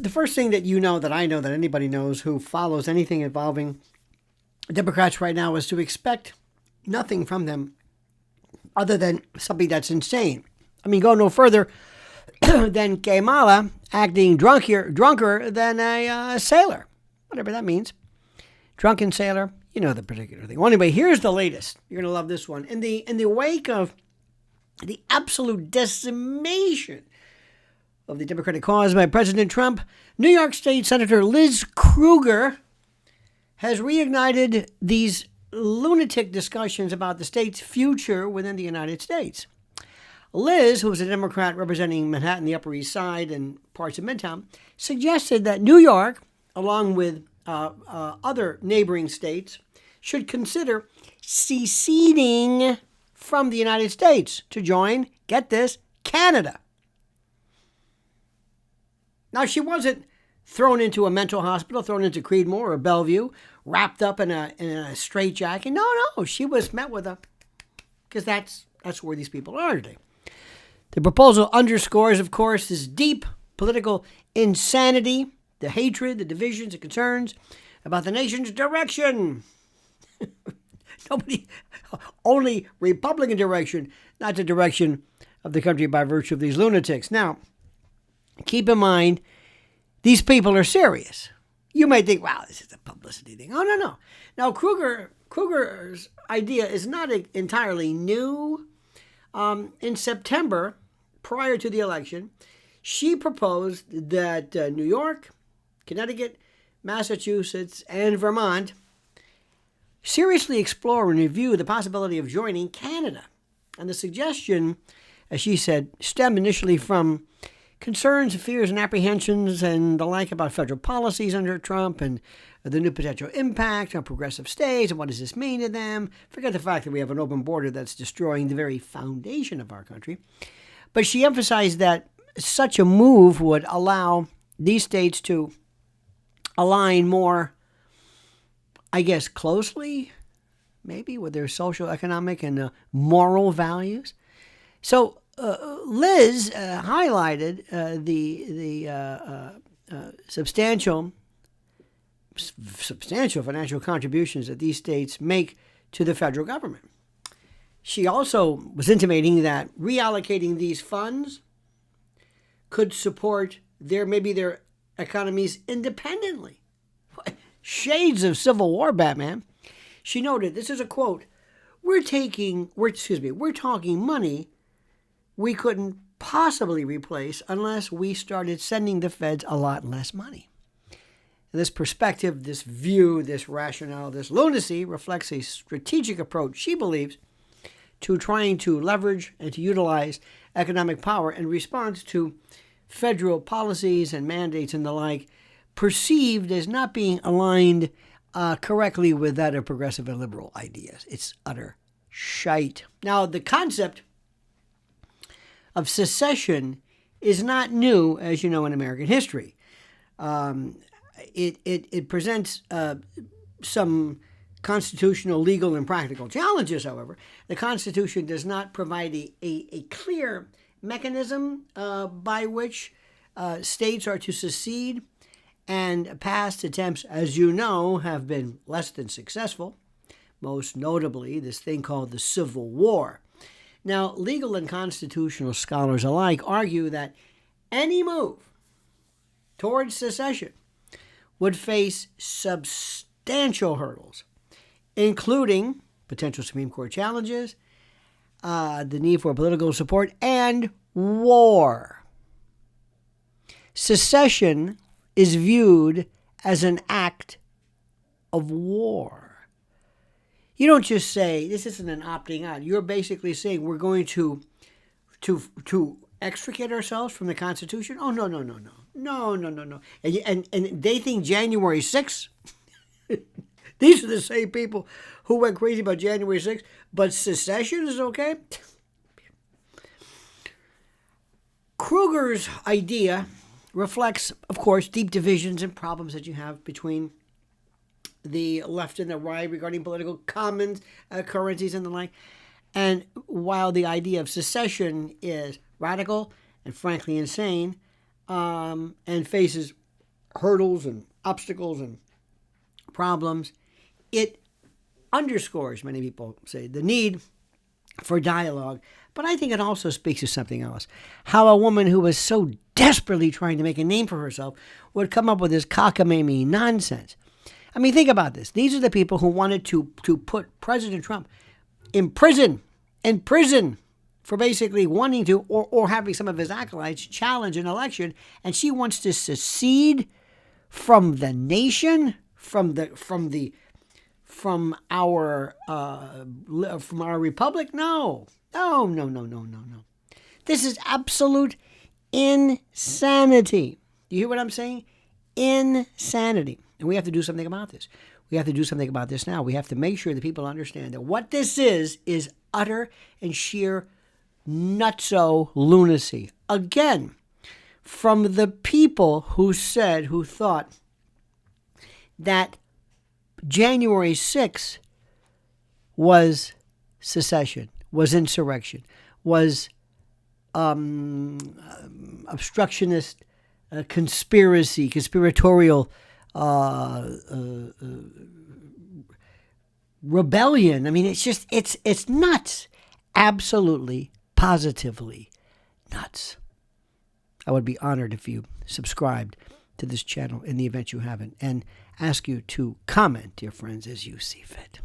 the first thing that you know, that I know, that anybody knows who follows anything involving Democrats right now is to expect nothing from them other than something that's insane. I mean, go no further than Kamala acting drunker than a sailor, whatever that means. Drunken sailor, you know the particular thing. Well, anyway, here's the latest. You're going to love this one. In the wake of the absolute decimation of the Democratic cause by President Trump, New York State Senator Liz Krueger has reignited these lunatic discussions about the state's future within the United States. Liz, who was a Democrat representing Manhattan, the Upper East Side, and parts of Midtown, suggested that New York, along with other neighboring states, should consider seceding from the United States to join, get this, Canada. Now, she wasn't thrown into a mental hospital, thrown into Creedmoor or Bellevue, wrapped up in a straitjacket. No, she was met with because that's where these people are today. The proposal underscores, of course, this deep political insanity, the hatred, the divisions, the concerns about the nation's direction. Only Republican direction, not the direction of the country by virtue of these lunatics. Now, keep in mind, these people are serious. You may think, wow, this is a publicity thing. Oh, no. Now, Krueger's idea is not entirely new. In September, prior to the election, she proposed that New York, Connecticut, Massachusetts, and Vermont seriously explore and review the possibility of joining Canada. And the suggestion, as she said, stemmed initially from concerns, fears, and apprehensions and the like about federal policies under Trump and the new potential impact on progressive states and what does this mean to them. Forget the fact that we have an open border that's destroying the very foundation of our country. But she emphasized that such a move would allow these states to align more, I guess, closely, maybe, with their social, economic, and moral values. So Liz highlighted the substantial financial contributions that these states make to the federal government. She also was intimating that reallocating these funds could support their economies independently. Shades of Civil War, Batman. She noted, this is a quote, we're talking money we couldn't possibly replace unless we started sending the feds a lot less money. This perspective, this view, this rationale, this lunacy reflects a strategic approach, she believes, to trying to leverage and to utilize economic power in response to federal policies and mandates and the like, perceived as not being aligned correctly with that of progressive and liberal ideas. It's utter shite. Now, the concept of secession is not new, as you know, in American history. It presents some constitutional, legal, and practical challenges, however. The Constitution does not provide a clear mechanism by which states are to secede, and past attempts, as you know, have been less than successful, most notably this thing called the Civil War. Now, legal and constitutional scholars alike argue that any move towards secession would face substantial hurdles, including potential Supreme Court challenges, the need for political support, and war. Secession is viewed as an act of war. You don't just say, this isn't an opting out. You're basically saying we're going to extricate ourselves from the Constitution? Oh, no. No. And they think January 6th, these are the same people who went crazy about January 6th, but secession is okay? Krueger's idea reflects, of course, deep divisions and problems that you have between the left and the right regarding political commons, currencies, and the like. And while the idea of secession is radical and frankly insane, and faces hurdles and obstacles and problems. It underscores, many people say, the need for dialogue. But I think it also speaks to something else. How a woman who was so desperately trying to make a name for herself would come up with this cockamamie nonsense. I mean, think about this. These are the people who wanted to put President Trump in prison for basically wanting to, or having some of his acolytes challenge an election. And she wants to secede from the nation, from our republic. No. This is absolute insanity. Do you hear what I'm saying? Insanity. And we have to do something about this. We have to do something about this now. We have to make sure that people understand that what this is utter and sheer nutso lunacy. Again, from the people who thought that January 6th was secession, was insurrection, was obstructionist, conspiratorial rebellion. I mean, it's nuts. Absolutely, positively nuts. I would be honored if you subscribed to this channel in the event you haven't, and ask you to comment, dear friends, as you see fit.